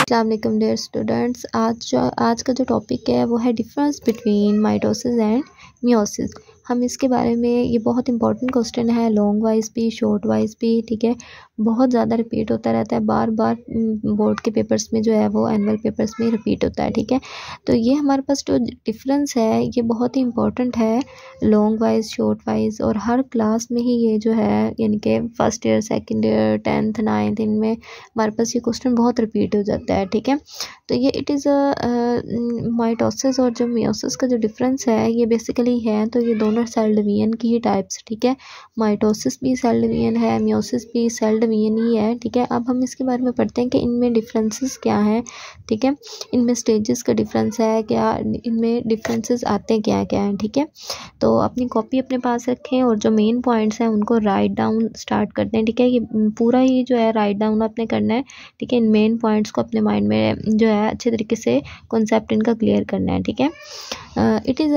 अस्सलाम वालेकुम dear students. आज का जो टॉपिक है वो है difference between mitosis and meiosis. हम इसके बारे में, ये बहुत इंपॉर्टेंट क्वेश्चन है, लॉन्ग वाइज भी शॉर्ट वाइज भी, ठीक है। बहुत ज़्यादा रिपीट होता रहता है, बार बार बोर्ड के पेपर्स में जो है वो एनुअल पेपर्स में रिपीट होता है, ठीक है। तो ये हमारे पास जो डिफरेंस है ये बहुत ही इंपॉर्टेंट है, लॉन्ग वाइज शॉर्ट वाइज, और हर क्लास में ही ये जो है, यानी कि first year, second year, 10th 9th, इनमें हमारे पास ये क्वेश्चन बहुत रिपीट हो जाता है, ठीक है। तो ये इट इज़ माइटोसिस और जो मियोसिस का जो डिफरेंस है ये बेसिकली है, तो ये दोनों सेल डिवीजन की ही टाइप्स, ठीक है। माइटोसिस भी सेल डिवीजन है, मियोसिस भी सेल डिवीजन ही है, ठीक है। अब हम इसके बारे में पढ़ते हैं कि इनमें डिफरेंसेस क्या हैं, ठीक है। इनमें स्टेजेस का डिफरेंस है क्या, इनमें डिफरेंसेस आते क्या क्या हैं, ठीक है। तो अपनी कॉपी अपने पास रखें और जो मेन पॉइंट्स हैं उनको राइट डाउन स्टार्ट करते हैं, ठीक है। ये पूरा ही जो है राइट डाउन आपने करना है, ठीक है। इन मेन पॉइंट्स को अपने माइंड में जो है अच्छे तरीके से कॉन्सेप्ट इनका क्लियर करना है, ठीक है। इट इज़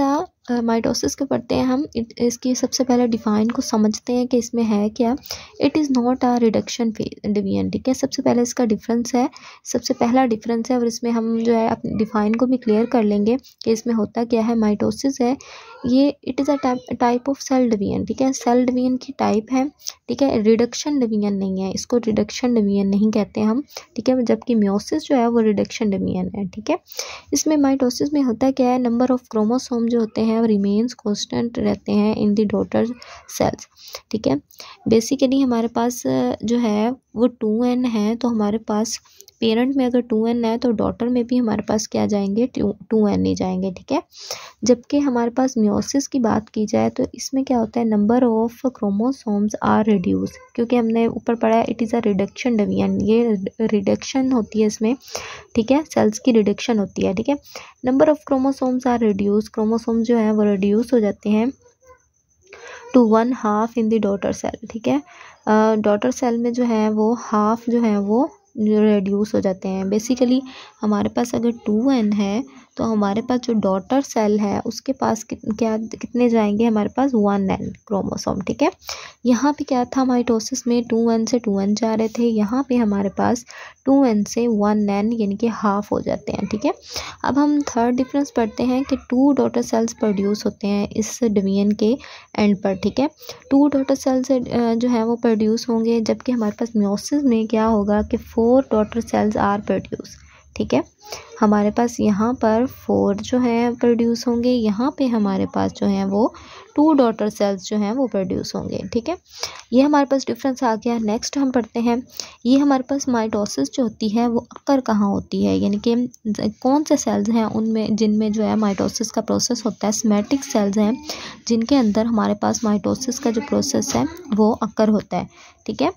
माइटोसिस के पढ़ते हैं हम। इसकी सबसे पहले डिफाइन को समझते हैं कि इसमें है क्या। It is not a reduction division, ठीक है। सबसे पहले इसका डिफरेंस है, सबसे पहला डिफरेंस है, और इसमें हम जो है अपने डिफाइन को भी क्लियर कर लेंगे कि इसमें होता क्या है। माइटोसिस है ये, it is a type of cell division, ठीक है। सेल डिवीजन की टाइप है, ठीक है। रिडक्शन डिवीजन नहीं है, इसको रिडक्शन डिवीजन नहीं कहते हम, ठीक है। जबकि मियोसिस जो है वो रिडक्शन डिवीजन है, ठीक है। इसमें माइटोसिस में होता क्या है, नंबर ऑफ क्रोमोसोम जो होते हैं वो रिमेन्स कांस्टेंट रहते हैं इन द डॉटर सेल्स, ठीक है। बेसिकली हमारे पास जो है वो 2n है, तो हमारे पास पेरेंट में अगर 2n है तो डॉटर में भी हमारे पास क्या जाएंगे, 2n ही जाएंगे, ठीक है। जबकि हमारे पास मियोसिस की बात की जाए तो इसमें क्या होता है, number of chromosomes are reduce, क्योंकि हमने ऊपर पढ़ा है it is a reduction division, ये रिडक्शन होती है इसमें, ठीक है। सेल्स की रिडक्शन होती है, ठीक है। Number of chromosomes are reduce, chromosome जो है वो रिड्यूस हो जाते हैं to 1/2 in the daughter cell, ठीक है। डॉटर सेल में जो है वो हाफ जो है वो रिड्यूस हो जाते हैं। बेसिकली हमारे पास अगर 2n है तो हमारे पास जो डॉटर सेल है उसके पास कितने जाएंगे, हमारे पास 1n क्रोमोसोम, ठीक है। यहाँ पे क्या था, माइटोसिस में 2n से 2n जा रहे थे, यहाँ पे हमारे पास 2n से 1n यानी कि हाफ हो जाते हैं, ठीक है। अब हम थर्ड डिफरेंस पढ़ते हैं कि 2 डॉटर सेल्स प्रोड्यूस होते हैं इस डिवीजन के एंड पर, ठीक है। 2 डॉटर सेल्स जो है वो प्रोड्यूस होंगे, जबकि हमारे पास मियोसिस में क्या होगा कि 4 डॉटर सेल्स आर प्रोड्यूस, ठीक है। हमारे पास यहाँ पर 4 जो है प्रोड्यूस होंगे, यहाँ पे हमारे पास जो है वो 2 डॉटर सेल्स जो हैं वो प्रोड्यूस होंगे, ठीक है। ये हमारे पास डिफरेंस आ गया। नेक्स्ट हम पढ़ते हैं, ये हमारे पास माइटोसिस जो होती है वो अक्कर कहाँ होती है, यानी कि कौन से सेल्स हैं उनमें जिनमें जो है माइटोसिस का प्रोसेस होता है। सोमैटिक सेल्स हैं जिनके अंदर हमारे पास माइटोसिस का जो प्रोसेस है वो अक्कर होता है, ठीक है।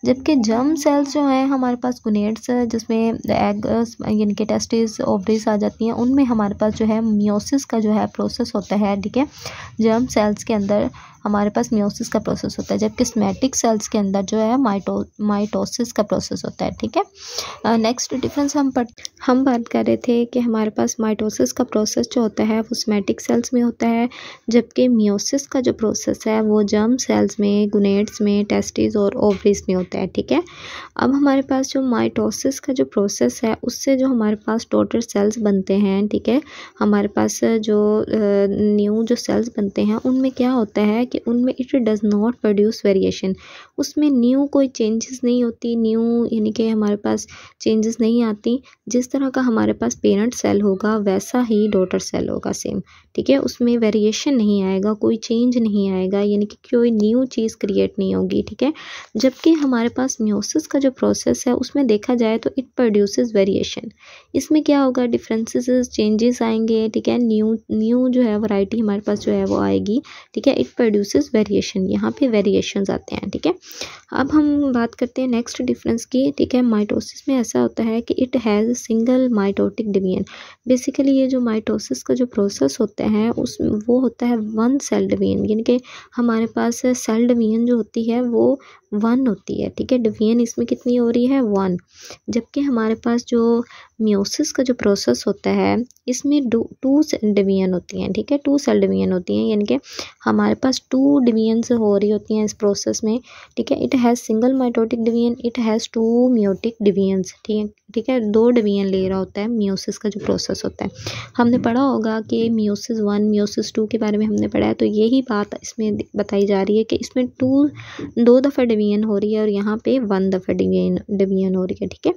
जबकि जर्म सेल्स जो हैं हमारे पास गुनेड्स, जिसमें एग यानी कि टेस्टिस ओवरीज आ जाती हैं, उनमें हमारे पास जो है मियोसिस का जो है प्रोसेस होता है, ठीक है। जर्म सेल्स के अंदर हमारे पास मियोसिस का प्रोसेस होता है, जबकि सोमैटिक सेल्स के अंदर जो है माइटोसिस का प्रोसेस होता है, ठीक है। नेक्स्ट डिफरेंस हम बात कर रहे थे कि हमारे पास माइटोसिस का प्रोसेस जो होता है वो सोमैटिक सेल्स में होता है, जबकि मियोसिस का जो प्रोसेस है वो जर्म सेल्स में, गुनेड्स में, टेस्टिस और ओवरीज में होता है, ठीक है। अब हमारे पास जो माइटोसिस का जो प्रोसेस है उससे जो हमारे पास डॉटर सेल्स बनते हैं, ठीक है। हमारे पास जो न्यू जो सेल्स बनते हैं उनमें क्या होता है कि उनमें it does not produce variation, उसमें न्यू कोई चेंजेस नहीं होती, न्यू यानी कि हमारे पास चेंजेस नहीं आती। जिस तरह का हमारे पास पेरेंट सेल होगा वैसा ही डॉटर सेल होगा सेम, ठीक है। उसमें वेरिएशन नहीं आएगा, कोई चेंज नहीं आएगा, यानी कि कोई न्यू चीज़ क्रिएट नहीं होगी, ठीक है। जबकि हमारे पास मियोसिस का जो प्रोसेस है उसमें देखा जाए तो इट प्रोड्यूसेस वेरिएशन, इसमें क्या होगा, डिफरेंसेस चेंजेस आएंगे, ठीक है। न्यू जो है वैरायटी हमारे पास जो है वो आएगी, ठीक है। इट प्रोड्यूसेस वेरिएशन, यहाँ पे वेरिएशंस आते हैं, ठीक है। अब हम बात करते हैं नेक्स्ट डिफरेंस की, ठीक है। माइटोसिस में ऐसा होता है कि it has single mitotic division. Basically ये जो माइटोसिस का जो प्रोसेस होता है वो होता है 1 सेल डिवीजन, यानी कि हमारे पास सेल डिवीजन जो होती है वो 1 होती है, ठीक है। डिवीजन इसमें कितनी हो रही है, 1। जबकि हमारे पास जो मियोसिस का जो प्रोसेस होता है इसमें टू सेल डिवीजन होती हैं, ठीक है, 2 सेल डिवीजन होती हैं, यानी कि हमारे पास 2 डिवीजन हो रही होती हैं इस प्रोसेस में, ठीक है। It has single mitotic division, it has 2 meiotic divisions, ठीक है, 2 डिवीजन ले रहा होता है मियोसिस का जो प्रोसेस होता है। हमने पढ़ा होगा कि मियोसिस 1 मियोसिस 2 के बारे में हमने पढ़ा है, तो यही बात इसमें बताई जा रही है कि इसमें 2 दफ़ा डिवीजन हो रही है और यहाँ पे 1 दफ़ा डिवीजन हो रही है, ठीक है।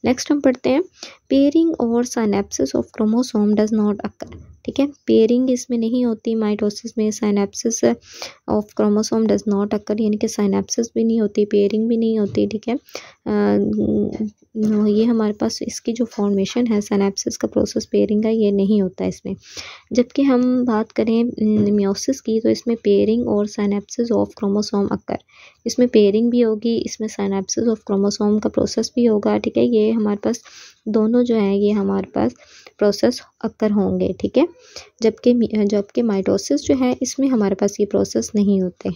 नेक्स्ट हम पढ़ते हैं पेयरिंग और synapsis of chromosome does not occur, ठीक है। पेयरिंग इसमें नहीं होती माइटोसिस में, synapsis of chromosome does not occur, यानी कि साइनेप्सिस भी नहीं होती, पेयरिंग भी नहीं होती, ठीक है। ये हमारे पास इसकी जो फॉर्मेशन है साइनेप्सिस का प्रोसेस, पेयरिंग का ये नहीं होता इसमें। जबकि हम बात करें मियोसिस की तो इसमें पेयरिंग और साइनेप्सिस ऑफ क्रोमोसोम अकर, इसमें पेयरिंग भी होगी, इसमें साइनेप्सिस ऑफ क्रोमोसोम का प्रोसेस भी होगा, ठीक है। ये हमारे पास दोनों जो हैं ये हमारे पास प्रोसेस अकर होंगे, ठीक है। जबकि माइटोसिस जो है इसमें हमारे पास ये प्रोसेस नहीं होते।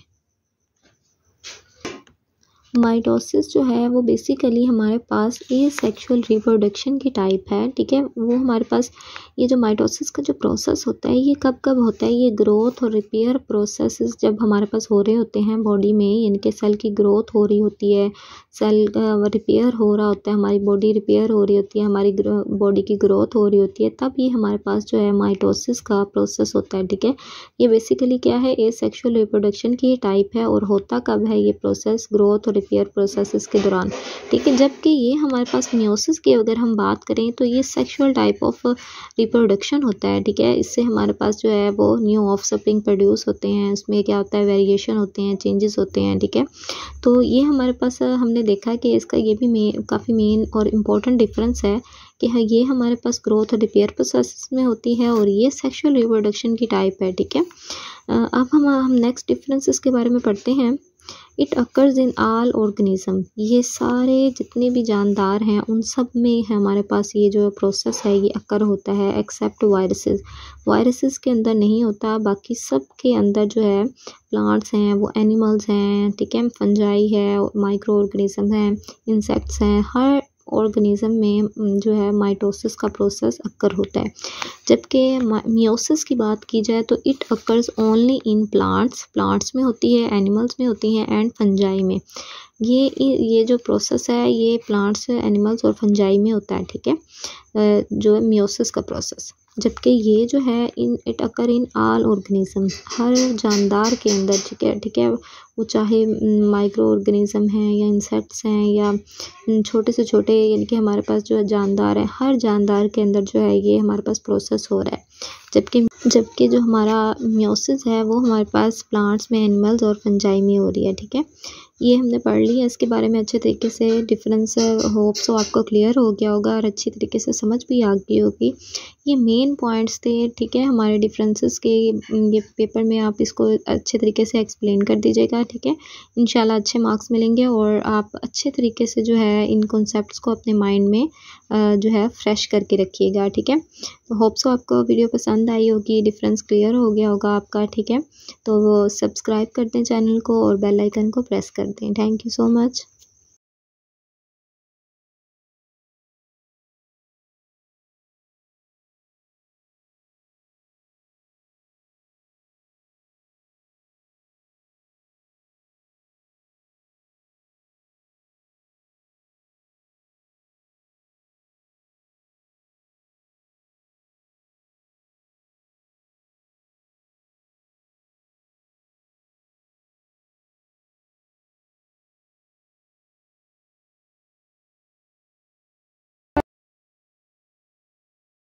माइटोसिस जो है वो बेसिकली हमारे पास ये सेक्सुअल रिप्रोडक्शन की टाइप है, ठीक है। वो हमारे पास ये जो माइटोसिस का जो प्रोसेस होता है ये कब कब होता है, ये ग्रोथ और रिपेयर प्रोसेसेस जब हमारे पास हो रहे होते हैं बॉडी में, यानी कि सेल की ग्रोथ हो रही होती है, सेल रिपेयर हो रहा होता है, हमारी बॉडी रिपेयर हो रही होती है, हमारी बॉडी की ग्रोथ हो रही होती है, तब ये हमारे पास जो है माइटोसिस का प्रोसेस होता है, ठीक है। ये बेसिकली क्या है, ए सेक्सुअल रिप्रोडक्शन की टाइप है और होता कब है ये प्रोसेस, ग्रोथ और रिपेयर प्रोसेसेस के दौरान, ठीक है। जबकि ये हमारे पास मियोसिस की अगर हम बात करें तो ये सेक्सुअल टाइप ऑफ रिप्रोडक्शन होता है, ठीक है। इससे हमारे पास जो है वो न्यू ऑफस्प्रिंग प्रोड्यूस होते हैं, उसमें क्या होता है वेरिएशन होते हैं, चेंजेस होते हैं, ठीक है। तो ये हमारे पास हमने देखा कि इसका ये भी काफ़ी मेन और इम्पोर्टेंट डिफरेंस है कि हाँ ये हमारे पास ग्रोथ और रिपेयर प्रोसेस में होती है और ये सेक्सुअल रिप्रोडक्शन की टाइप है, ठीक है। अब हम नेक्स्ट डिफरेंसेस के बारे में पढ़ते हैं। It occurs in all organism, ये सारे जितने भी जानदार हैं उन सब में हमारे पास ये जो प्रोसेस है ये अकर होता है, एक्सेप्ट वायरसेस। वायरसेस के अंदर नहीं होता, बाकी सब के अंदर जो है प्लांट्स हैं, वो एनिमल्स हैं, ठीक है, फंजाई है, माइक्रो ऑर्गेनिज्म हैं, इंसेक्ट्स हैं, हर ऑर्गेनिज्म में जो है माइटोसिस का प्रोसेस अकर होता है। जबकि मियोसिस की बात की जाए तो it occurs only in plants में होती है, एनिमल्स में होती है एंड फंजाई में। ये जो प्रोसेस है ये प्लांट्स, एनिमल्स और फंजाई में होता है, ठीक है, जो है मियोसिस का प्रोसेस। जबकि ये जो है it occur in all organism, हर जानदार के अंदर, ठीक है, वो चाहे माइक्रो ऑर्गेनिज्म हैं या इंसेक्ट्स हैं या छोटे से छोटे, यानी कि हमारे पास जो है जानदार है, हर जानदार के अंदर जो है ये हमारे पास प्रोसेस हो रहा है। जबकि जो हमारा मियोसिस है वो हमारे पास प्लांट्स में, एनिमल्स और फंजाई में हो रही है, ठीक है। ये हमने पढ़ लिया, इसके बारे में अच्छे तरीके से डिफरेंस होप सो आपको क्लियर हो गया होगा और अच्छी तरीके से समझ भी आ गई होगी। ये मेन पॉइंट्स थे, ठीक है, हमारे डिफरेंसेस के। ये पेपर में आप इसको अच्छे तरीके से एक्सप्लेन कर दीजिएगा, ठीक है। इंशाल्लाह अच्छे मार्क्स मिलेंगे और आप अच्छे तरीके से जो है इन कॉन्सेप्ट्स को अपने माइंड में जो है फ्रेश करके रखिएगा, ठीक है। तो होप सो आपको वीडियो पसंद आई होगी, डिफरेंस क्लियर हो गया होगा आपका, ठीक है। तो वो सब्सक्राइब कर दें चैनल को और बेल आइकन को प्रेस कर दें। Thank you so much.